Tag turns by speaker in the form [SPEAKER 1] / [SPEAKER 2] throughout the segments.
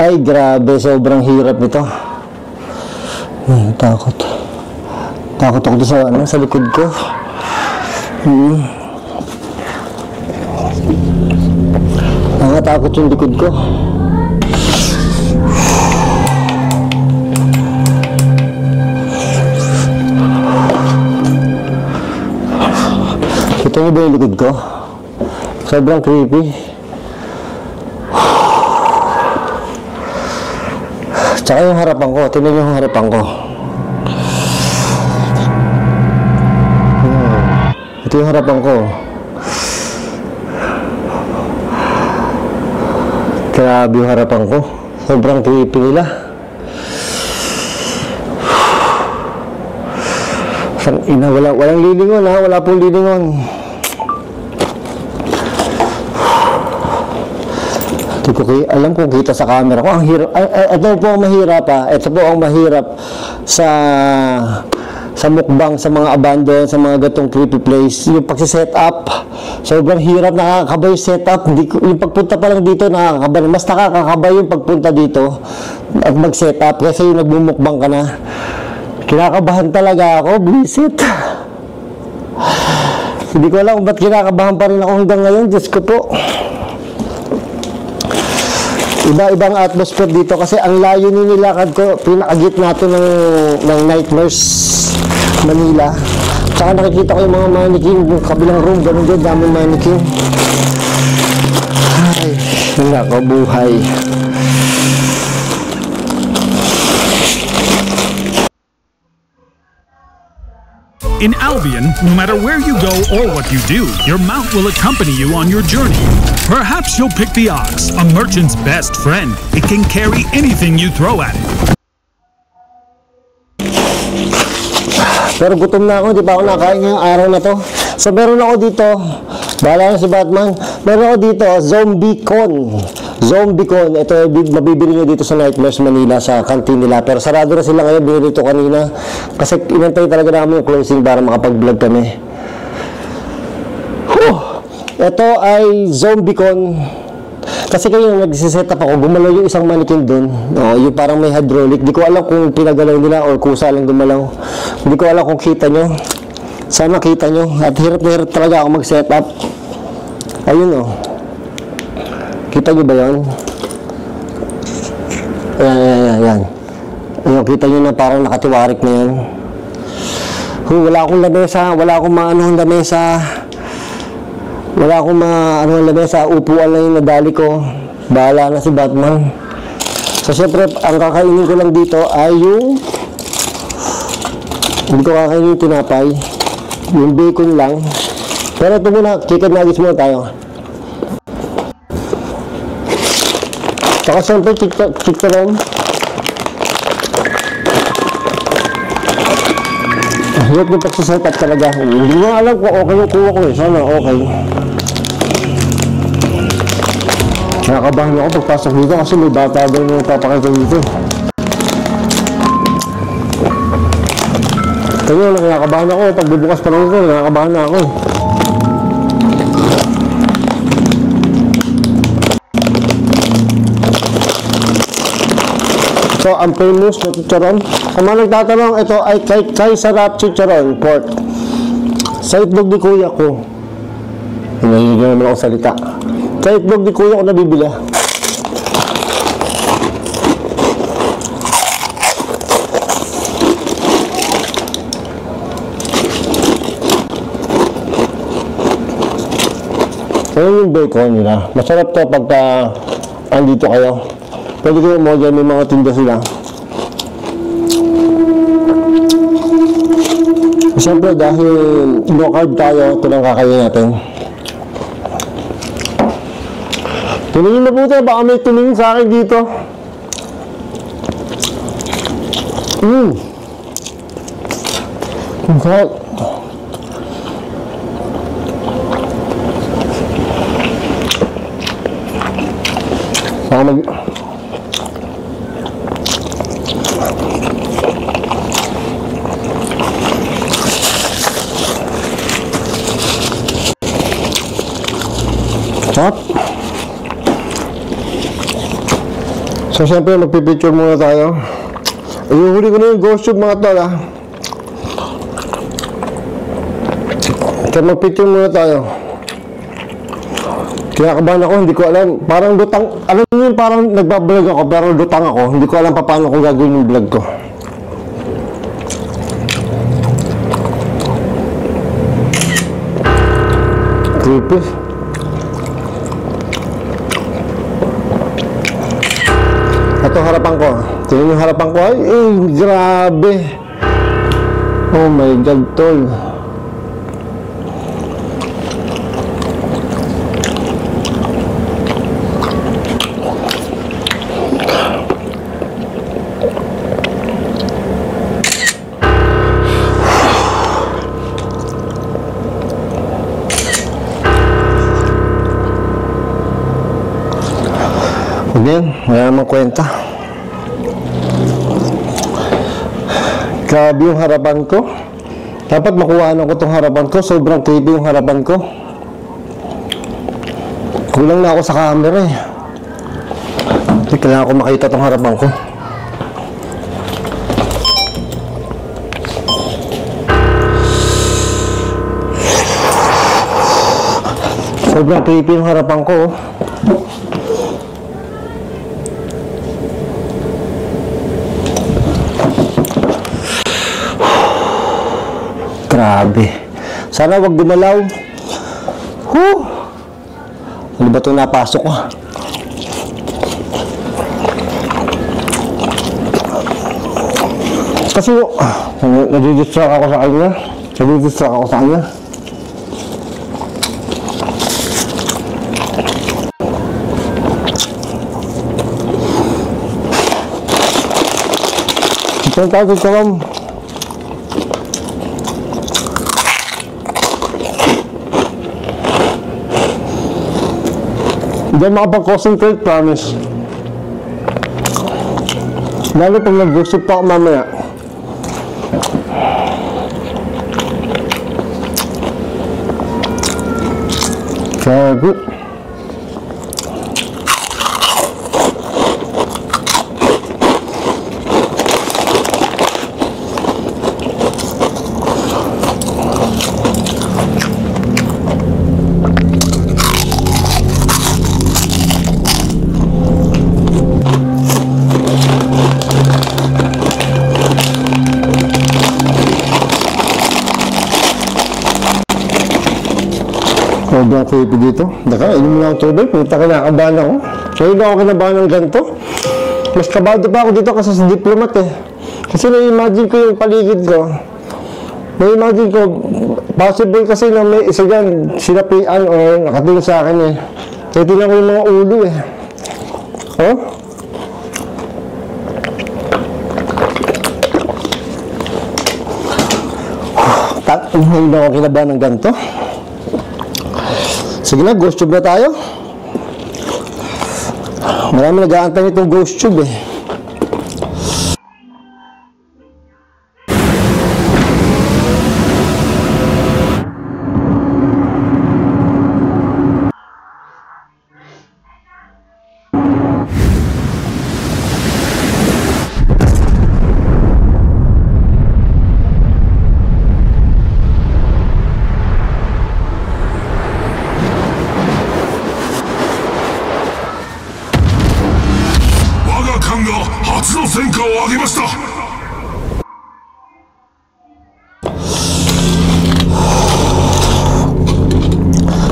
[SPEAKER 1] Ay, grabe, sobrang hirap nito. Takot. Takot ako sa likod ko. Nakatakot yung likod ko. Kita niyo ba yung likod ko? Sobrang creepy. Tsaka yung harapan ko, tingnan niyo yung harapan ko. Ito yung harapan ko. Grabe yung harapan ko. Sobrang creepy nila. Walang lilingon ha, wala pong lilingon. Hindi ko alam kung kita sa camera ko. Ang hirap. Ito po ang mahirap ha. Ito po ang mahirap sa mukbang, sa mga abandon, sa mga gatong creepy place. Yung pagsiset up, sobrang hirap, nakakakaba yung setup. Yung pagpunta pa lang dito, nakakakaba. Mas nakakakaba yung pagpunta dito at mag-set up kasi yung nagmumukbang ka na. Kinakabahan talaga ako, visit. Hindi ko alam kung ba't kinakabahan pa rin ako hanggang ngayon. Diyos ko po. Iba-ibang atmosphere dito kasi ang layo nilakad ko, pinakagitna ito ng Nightmares Manila. Tsaka nakikita ko yung mga mannequin, yung kabilang room, ganun din, daming mannequin. Ay, nako, buhay.
[SPEAKER 2] In Albion, no matter where you go or what you do, your mount will accompany you on your journey. Perhaps you'll pick the ox, a merchant's best friend. It can carry anything you throw at it.
[SPEAKER 1] Pero gutom na ako, di pa ako nakain ngayong araw na to. So meron ako dito, bahala na si Batman, meron ako dito, ZombieCon. ZombieCon, ito mabibili nyo dito sa Nightmares Manila sa kantin nila. Pero sarado na sila ngayon, binili ito kanina. Kasi inantay talaga namin yung closing para makapag-vlog kami. Ito ay ZombieCon. Kasi kayo nagsiset up ako, gumalaw yung isang mannequin dun. Yung parang may hydraulic. Di ko alam kung pinagalaw nila or kusa lang gumalaw. Hindi ko alam kung kita nyo. Sana kita nyo. At hirap na hirap talaga ako mag-set up. Ayun Kita nyo ba yun? Ayan. Ayun, kita nyo na parang nakatiwarik na yan. Wala akong lamesa. Wala akong maanohong lamesa. Wala akong maanohong lamesa. Upuan lang yung nadali ko. Bahala na si Batman. So, syempre, ang kakainin ko lang dito ay yung... Hindi ko kakainin yung tinapay. Yung bacon lang. Pero ito muna, chicken nuggets muna tayo. Saka siyempre, chicharon. Hirap yung pagsiset up talaga. Hindi nga alam kung okay yung kuha ko Sana okay. Nakakabahan ako pagpasok dito kasi may bata daw yung papakita dito. Kaya nakakabahan ako. Pagbubukas pa lang ito, nakakabahan na ako. So, ang famous na chicharon. Ang mga nagtatanong, ito ay kay sarap chicharon, pork. Sa itlog ni kuya ko. Hindi naman ako salita. Sa itlog ni kuya ko nabibili. Ayun yung bacon nila. Masarap to pagka andito kayo. Pwede kayo mo dyan, may mga tinda sila. Siyempre dahil low carb tayo, ito lang kakain natin. Tumingin na po tayo, baka may tumingin sa akin dito. Ang sarap. Baka mag... Sarap. So, siyempre, magpipicture muna tayo. Iuhuli ko na yung ghost tube, mga tol, ha. So, magpicture muna tayo. Kaya kabahan ako, hindi ko alam. Parang lutang, alam niyo yung parang nagbablog ako, pero lutang ako. Hindi ko alam paano ko gagawin yung vlog ko. Creepy. Ito harapan ko. Tingnan yung harapan ko. Ay, grabe. Oh my God, tol. Again, wala namang kwenta. Grabe yung harapan ko. Dapat makuhaan ko itong harapan ko. Sobrang creepy yung harapan ko. Kulang na ako sa camera eh. Kailangan ko makita itong harapan ko. Sobrang creepy yung harapan ko. Grabe. Sana wag gumalaw. Ano ba itong napasok ko? Kasi nadidistract ako sa kanya. Nadidistract ako sa kanya. Ito tayo sa kalam. Hindi makapag-concentrate, promise. Lalo pag nag-worship pa ako mamaya. Sabi. Sobrang creepy dito. Daka, inom lang ang tubig. Punta kinakabahan ako. So, hindi ako kinabahan ng ganito. Mas kabado pa ako dito kasi sa diplomat eh. Kasi na-imagine ko yung paligid ko. Na-imagine ko, possible kasi na may isa dyan, sinapian o nakatingin sa akin eh. Kaya tinan ko yung mga ulo eh. Oh? Hindi ako kinabahan ng ganito. Sige na, ghost tube na tayo. Marami nag-aantay nitong ghost tube eh.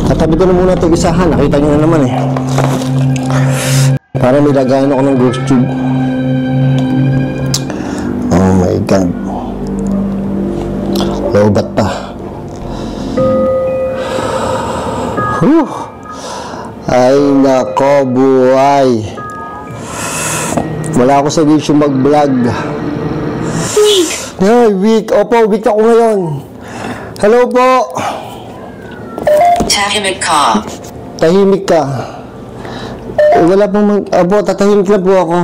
[SPEAKER 1] Katabi ko na muna itong isahan. Nakita nyo na naman eh. Para may lagayan ako ng ghost tube. Oh my God. Lobat pa. Whew. Ay nako buhay. Wala ako sa wish yung mag-vlog. Ay, week. Opo, week ako ngayon. Hello po.
[SPEAKER 3] Tahimik ka.
[SPEAKER 1] Tahimik ka. Wala pong Opo, tatahimik lang po ako.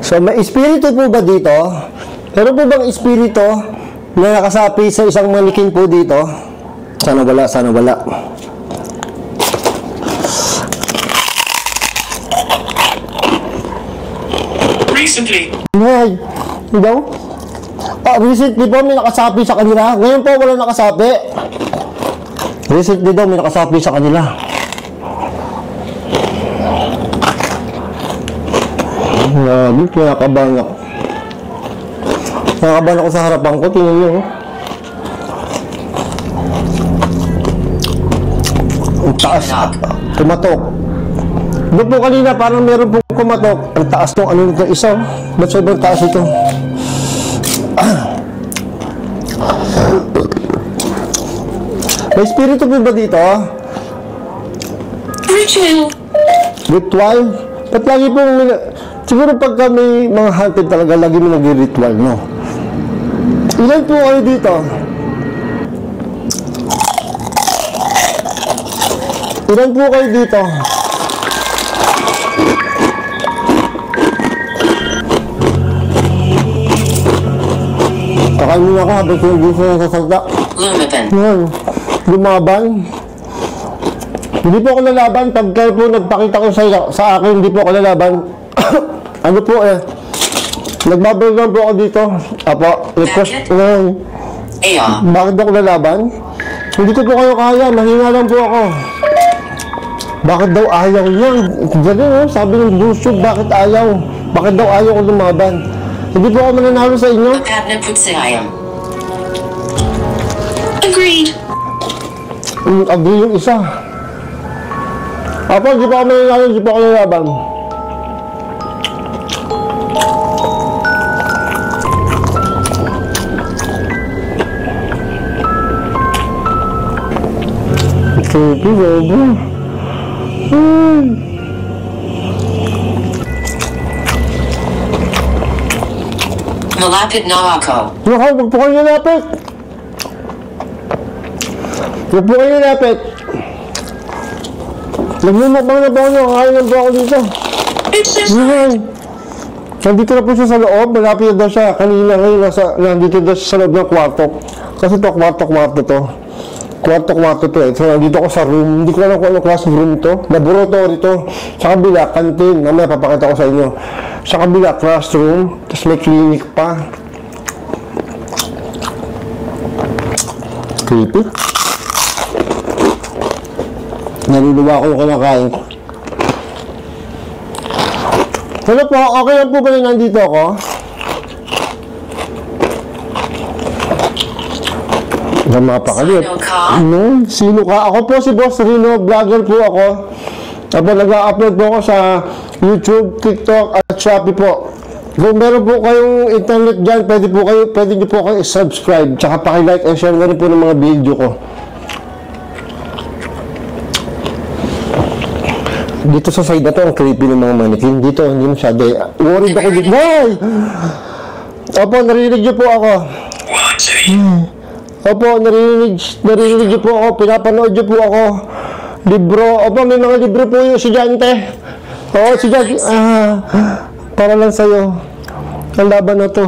[SPEAKER 1] So, may espiritu po ba dito? Meron po bang espiritu na nakasapi sa isang manikin po dito? Sana wala, sana wala.
[SPEAKER 3] Recently.
[SPEAKER 1] Ay, daw? Recently po may nakasapi sa kanila. Ngayon po wala nakasapi. Recently daw may nakasapi sa kanila. Grabe, kinakabahan ako. Kinakabahan ako sa harapan ko. Tingnan nyo. Ang taas. Tumatok. Doon po kanina parang meron pong kumatok. Ang taas nung ano nito isa. Ba't sobrang taas ito? May espiritu po ba dito?
[SPEAKER 3] Ritual.
[SPEAKER 1] Ritual? Ba't lagi pong siguro pagka may mga haunted talaga lagi mo nag-ritual, no? Ilan po kayo dito? Ilan po kayo dito? Kakain muna ako habang sinagisa na sasalta.
[SPEAKER 3] Lumaban.
[SPEAKER 1] Yan. Lumaban. Hindi po ako lalaban. Pag kayo po nagpakita ko sa akin, hindi po ako lalaban. Ano po eh. Nagbablog lang po ako dito. Apo, request. Bakit ako lalaban? Hindi ko po kayo kaya. Mahina lang po ako. Bakit daw ayaw niya? Ganun, sabi ng Busog, bakit ayaw? Bakit daw ayaw ko lumaban? Hindi po ako mananalo sa inyo.
[SPEAKER 3] Agreed.
[SPEAKER 1] Agree yung isa. Apo, hindi po ako mananalo, hindi po ako lalaban. Creepy, baby.
[SPEAKER 3] Malapit na ako.
[SPEAKER 1] Naku, huwag po kayo nalapit. Huwag po kayo nalapit. Nagmumukbang na po ako, nakakain po ako dito. Nandito na po siya sa loob, malapit na daw siya. Kanina ngayon, nandito daw siya sa loob ng kwarto. Kasi ito, kwarto-kwarto to. Kwarto-kwarto to eh. So, nandito ako sa room. Hindi ko alam kung ano class room to. Laboratory to. Sa kabila, canteen. Mamaya papakita ko sa inyo. Sa kabila, classroom. Tapos may clinic pa. Creepy. Naluluwa ko yung kinakain ko. Ano po? Okay lang po ba na nandito ako? Napakalit. No, sino ka? Ako po si Boss Rino, vlogger po ako. Tapos nag-upload po ako sa YouTube, TikTok at Shopee po. Kung meron po kayong internet dyan, pwede nyo po kayo subscribe. Tsaka paki-like and share na rin po ng mga video ko. Dito sa side na to, ang creepy ng mga mannequin. Dito, hindi masyado. Worried ako dito. Ay! Opo, narinig nyo po ako. Opo, narinig niyo po ako, pinapanood niyo po ako. Libro, opo, may mga libro po yung estudyante. Oo, estudyante. Para lang sa'yo. Ang laban na to.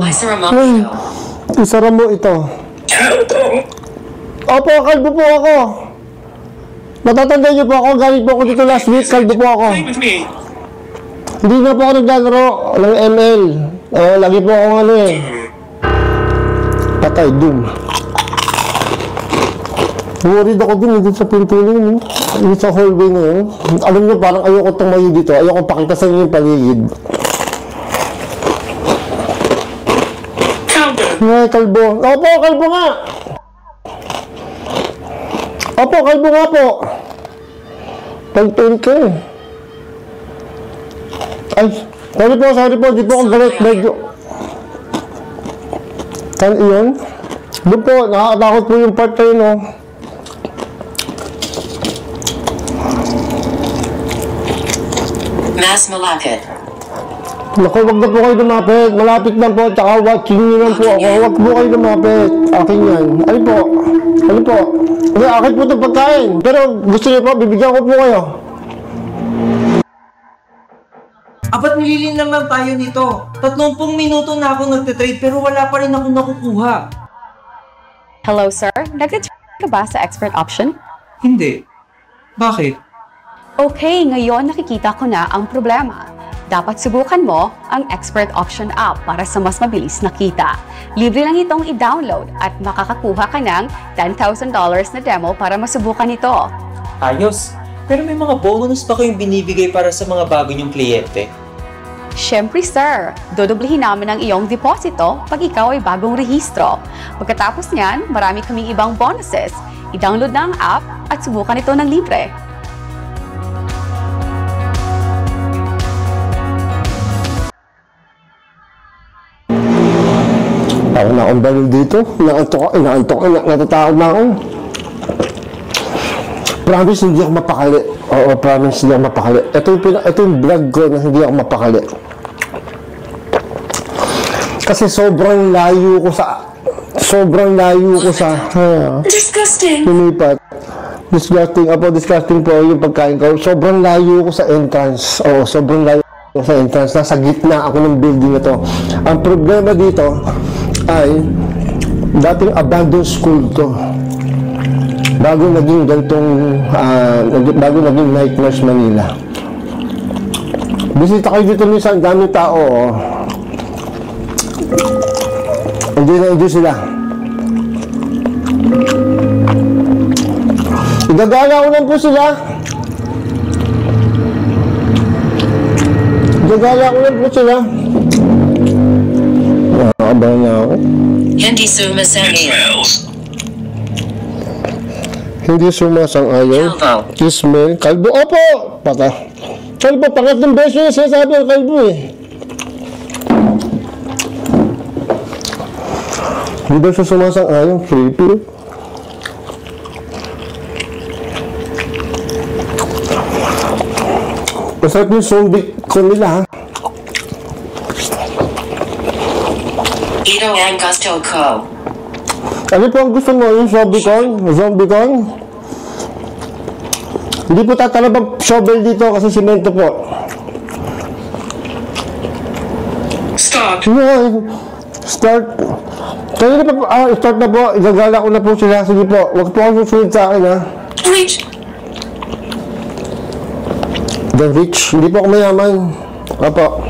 [SPEAKER 1] Isara mo ito. Opo, kalbo po ako. Natatandaan niyo po ako, galing po ako dito last week, kalbo po ako. Hindi na po ako naglalaro ng ML. Lagi po ako ano eh. Patay, doom. Worried ako din sa pinto yun. Yung sa hallway na yun. Alam niyo, parang ayoko tumayo dito. Ayoko pakita sa inyo yung paligid. Ay, kalbo. Opo, kalbo nga! Opo, kalbo nga po. Pagtulit ka eh. Ay, sorry po, di po akong galit, medyo. Kan iyon? Doon po, nakakatakot po yung part tayo, no?
[SPEAKER 3] Mas Malapit.
[SPEAKER 1] Naku, wag na po kayo lumapit. Malapit lang po, tsaka watching nyo lang po ako. Wag po kayo lumapit. Akin yan. Ano po? Hindi, akin po itong pagkain. Pero gusto niyo po, bibigyan ko po kayo.
[SPEAKER 4] Apat nililin naman tayo nito. 30 minuto na ako nagtitrade pero wala pa rin ako nakukuha.
[SPEAKER 5] Hello, sir. Nag-trade ka ba sa expert option?
[SPEAKER 4] Hindi. Bakit?
[SPEAKER 5] Okay, ngayon nakikita ko na ang problema. Dapat subukan mo ang expert option app para sa mas mabilis na kita. Libre lang itong i-download at makakakuha ka ng $10,000 na demo para masubukan ito.
[SPEAKER 4] Ayos. Pero may mga bonus pa kayong binibigay para sa mga bago niyong kliyente.
[SPEAKER 5] Siyempre, sir. Dodoblihin namin ang iyong deposito pag ikaw ay bagong rehistro. Pagkatapos niyan, marami kaming ibang bonuses. I-download na ang app at subukan ito ng libre.
[SPEAKER 1] Ako na akong balil dito. Inaantok ka, natatakot na ako. Promise, hindi ako mapakali. Oo, promise, hindi ako mapakali. Ito yung vlog ko na hindi ako mapakali. Kasi sobrang layo ko sa
[SPEAKER 3] Disgusting.
[SPEAKER 1] lumipat. Disgusting po yung pagkain ko. Sobrang layo ko sa entrance. Oo, sobrang layo ko sa entrance. Nasa gitna ako ng building na to. Ang problema dito ay dating abandoned school to. Bago naging bago naging Nightmares Manila. Bisita kayo dito minsan, daming tao. Oh. Hindi sila. Igagala ko lang po sila. Nakakabahan na ako.
[SPEAKER 3] Hindi sumasang-ayon.
[SPEAKER 1] Hindi sumasang-ayon.
[SPEAKER 3] Kalbo.
[SPEAKER 1] Kismel. Kalbo. Opo! Kalbo, pangatlong beses yung sinasabi ang kalbo eh. Hindi ba siya sumasang-ayon? Creepy. Masarap yung zombie ko nila ha.
[SPEAKER 3] Ito ang gusto ko.
[SPEAKER 1] Ano po ang gusto mo? Yung zombie con? Hindi po tatalabang shovel dito kasi simento po.
[SPEAKER 3] Stop.
[SPEAKER 1] Start. Kaya na po, start na po. Igagala ko na po sila. Sige po, huwag po akong susunod sa akin ha.
[SPEAKER 3] Reach.
[SPEAKER 1] The rich. Hindi po ako mayaman. Apo.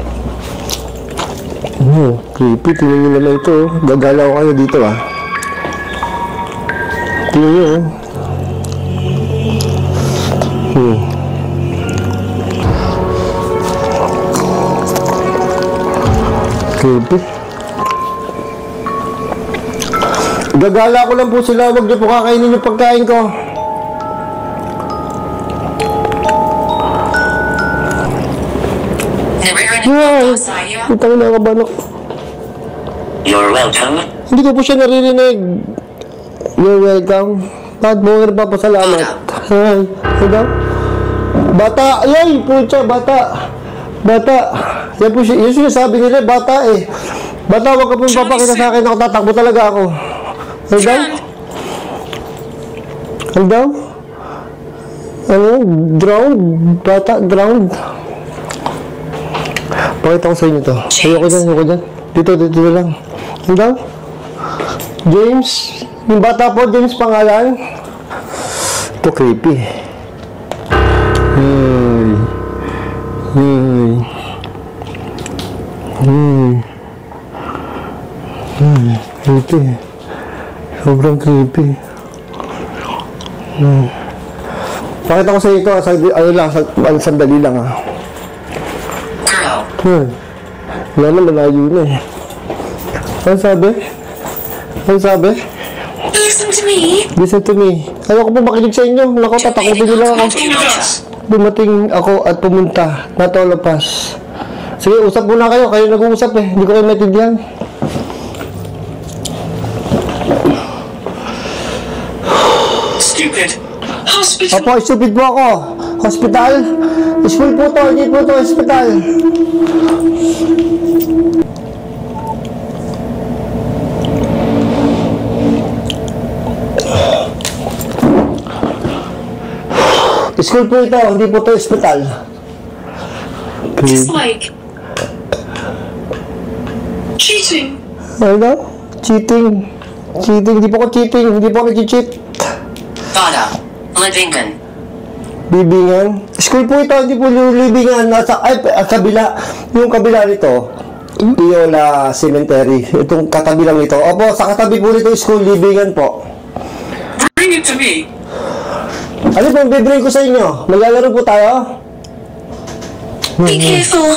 [SPEAKER 1] Creepy. Tingnan nyo naman ito. Gagala ko kayo dito ha. Tingnan nyo Creepy. Gagala ko lang po sila. Huwag niyo po kakainin yung pagkain ko. Utang na kabanok.
[SPEAKER 3] You're welcome.
[SPEAKER 1] Hindi ko po siya naririnig. You're welcome. Bakit mo nga nagpapasalamat? Hi. Hello? Bata. Ay, pucha, bata. Yan po siya. Yung sinasabi nila, bata eh. Bata, huwag ka pong papakita sa akin. Ako tatakbo talaga ako. Hello? Ano? Drowned? Bata, drowned. Pakita ko sa inyo to. Ayoko dyan. Dito lang. Hello? James? Yung bata po, James pangalan? Ito creepy. Creepy. Sobrang creepy. Pakita ko sa inyo to. Sandali lang ha. Wala na, malayo na eh. Ano sabi?
[SPEAKER 3] Listen to me.
[SPEAKER 1] Listen to me. Ayaw ko po makinig sa inyo. Naku, tatakutin nila ako. Dumating ako at pumunta. Not all of us. Sige, usap muna kayo. Kayo nag-uusap eh. Hindi ko kayo maintindihan.
[SPEAKER 3] Stupid. Hospital.
[SPEAKER 1] Opo, stupid po ako. Hospital? School po to. Hindi po to hospital. School po ito. Hindi po to hospital.
[SPEAKER 3] It's like cheating.
[SPEAKER 1] Ano? Cheating. Cheating. Hindi po ako cheating. Hindi po ako nag-cheat.
[SPEAKER 3] Bada. Libingan.
[SPEAKER 1] Libingan. School po ito. Hindi po yung libingan. Nasa, kabila. Yung kabila nito. Piola Cemetery. Itong katabi lang nito. Opo, sa katabi po nito school. Libingan po.
[SPEAKER 3] Bring it to me.
[SPEAKER 1] Ano pong bibring ko sa inyo? Maglalaro po tayo?
[SPEAKER 3] Be careful.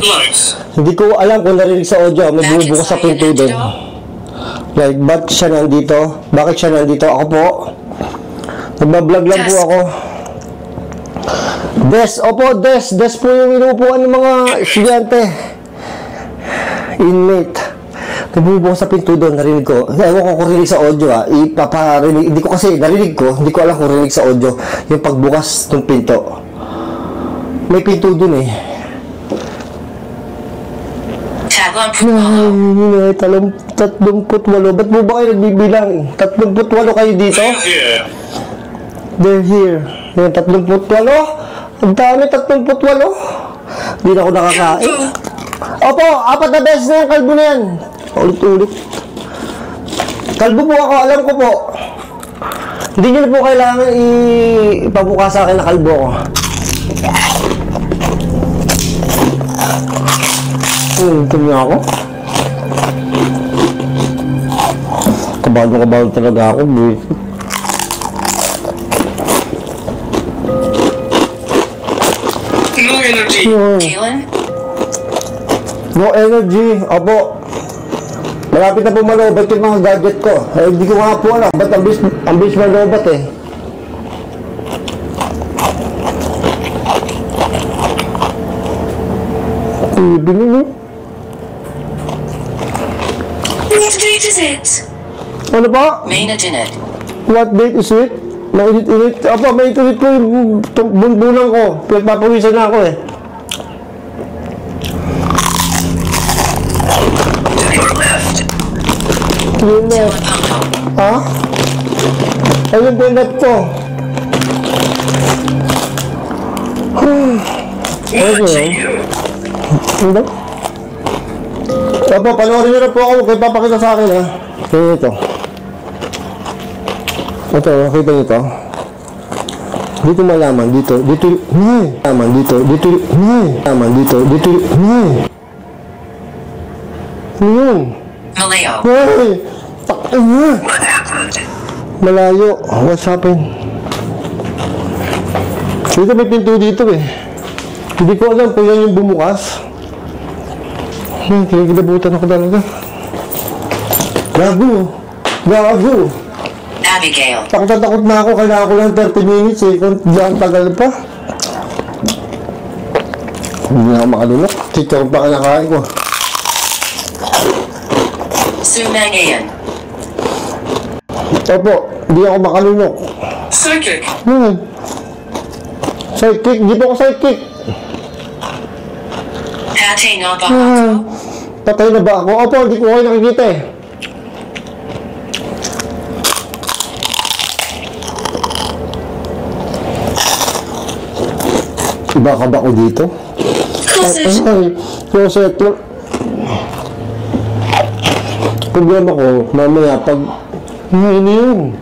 [SPEAKER 3] Lights.
[SPEAKER 1] Hindi ko alam kung narinig sa audio. May bumubukas sa pinto doon. Like, ba't siya nandito? Bakit siya nandito? Ako po. Nagbablog lang po ako. Desk. Opo, desk. Desk po yung inuupuan ng mga estudyante. Inmate. Nagbubukas sa pinto doon. Narinig ko. Ewan ko kung rinig sa audio ha. Ipaparinig. Hindi ko kasi narinig ko. Hindi ko alam kung rinig sa audio. Yung pagbukas ng pinto. May pinto doon eh. Ay, 38. Ba't mo ba kayo nagbibilang? 38 kayo dito? They're here. Yung 38? Ang dami, 38? Hindi na ako nakakain. Opo, 4 na beses na yung kalbo na yan. Ulit-ulit. Kalbo po ako, alam ko po. Hindi nyo na po kailangan ipabuka sa akin na kalbo ko. Ito niya ako. Kabado talaga ako.
[SPEAKER 3] No energy. Kaylin?
[SPEAKER 1] No energy. Opo. Malapit na po malobat yung mga gadget ko. Eh, hindi ko nga po alam. Ba't ang bilis malobat eh. Ibig nyo.
[SPEAKER 3] What date is it?
[SPEAKER 1] Ano ba?
[SPEAKER 3] Mainit.
[SPEAKER 1] What date is it? Mainit-init. Opo, mainit-init po yung bunbunan ko. Pinagpapawisan na ako eh.
[SPEAKER 3] To your left.
[SPEAKER 1] Yun na. Ha? Ayun po yung left ko. Okay. Ano? Opo, panoorin nyo na po ako. Huwag kayo papakita sa akin ha. Kaya ito. Ito, nakita nyo ito. Dito malaman, dito. Dito, nay. Malaman, dito. Dito, nay. Malaman, dito. Dito, nay. Ano yun?
[SPEAKER 3] Malayo.
[SPEAKER 1] Nay! Takin na! Malayo. What's happened? Dito may pinto dito eh. Hindi ko alam kung yan yung bumukas. Kinikilabutan ako talaga. Gago. Gago.
[SPEAKER 3] Abigail.
[SPEAKER 1] Takot na ako. Kailangan ko lang 30 minutes eh. Kung diyan tagal pa. Hindi na ako makalunok. Chicharon pa kinakain ko.
[SPEAKER 3] Sumangayan.
[SPEAKER 1] Opo. Hindi ako makalunok.
[SPEAKER 3] Psychic.
[SPEAKER 1] Sidekick. Hindi po ako sidekick.
[SPEAKER 3] Patay na ba ako?
[SPEAKER 1] Patay na ba ako? Opo. Hindi ko kayo nakikita eh. Iba ka ba ako dito?
[SPEAKER 3] Closet.
[SPEAKER 1] Ay, closet. Problema ko, mamaya pag... Ano yun?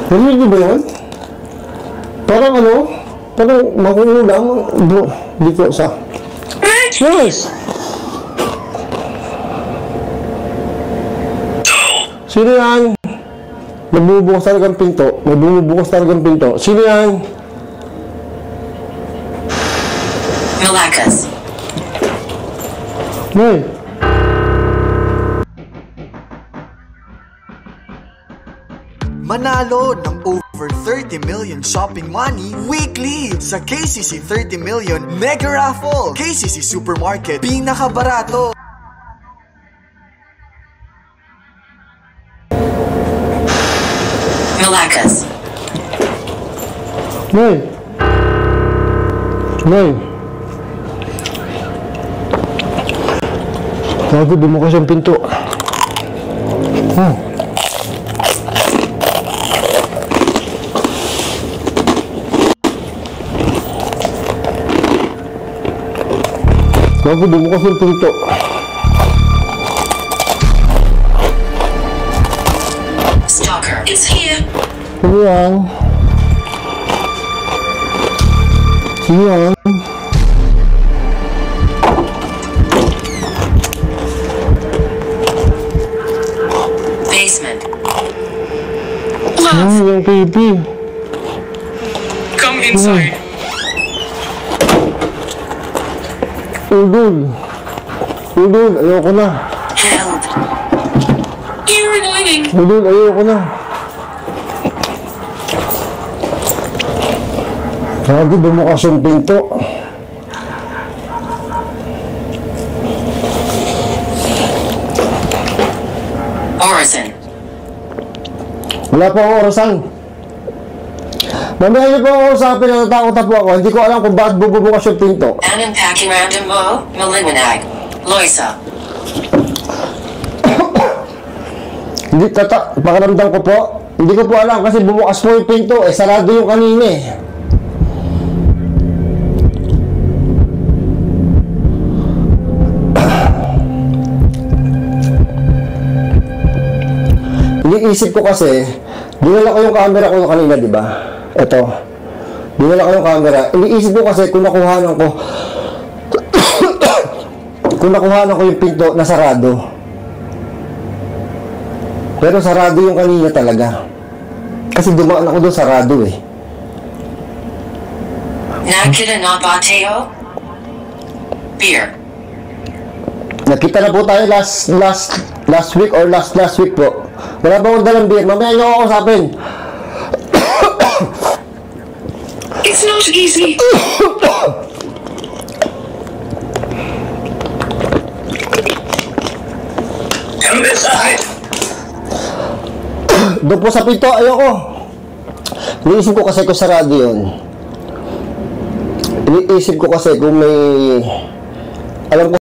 [SPEAKER 1] Narinig niyo ba yun? Parang ano? Parang makulang. Di ko sa... Yes! Sino yan? Nagbubukas talagang pinto. May bumubukas talagang pinto. Sino yan?
[SPEAKER 3] Malakas.
[SPEAKER 1] Hey.
[SPEAKER 6] Manalo ng over 30 million shopping money weekly sa KCC 30 Million Mega Raffle. KCC Supermarket, pinakabarato.
[SPEAKER 3] Malakas.
[SPEAKER 1] Hey. Hey. Bago bumukas yung pinto. Bago bumukas yung pinto.
[SPEAKER 3] Stalker is here.
[SPEAKER 1] Ano yan? Ano yan?
[SPEAKER 3] Basement.
[SPEAKER 1] Ano yung baby?
[SPEAKER 3] Come inside.
[SPEAKER 1] Udol. Udol, ayoko na.
[SPEAKER 3] Help. You're annoying.
[SPEAKER 1] Udol, ayoko na. Bago bumukas yung pinto.
[SPEAKER 3] Orison.
[SPEAKER 1] Wala pa akong orasan. Mamaya niyo po ako usapin, natatakot na po ako. Hindi ko alam kung bakit bububukas yung pinto.
[SPEAKER 3] An unpacking random mo. Maliwanag. Loisa.
[SPEAKER 1] Hindi, pakiramdam ko po. Hindi ko po alam kasi bumukas po yung pinto. Sarado yung kanina eh. Iniisip ko kasi, dinala ko yung camera ko kanina, di ba? Ito. Dinala ko yung camera. Iniisip ko kasi kung nakuhanan ko kung nakuhanan ko yung pinto na sarado. Pero sarado yung kanina talaga. Kasi dumaan ako doon sarado eh.
[SPEAKER 3] Nakita na bateo? Beer.
[SPEAKER 1] Nakita na po tayo last week or last week po. Wala pa akong dalang beer. Mamaya nyo ako usapin.
[SPEAKER 3] It's not easy. Come inside.
[SPEAKER 1] Doon po sa pinto, ayoko. Iniisip ko kasi kung sarado yun. Iniisip ko kasi kung may... Alam ko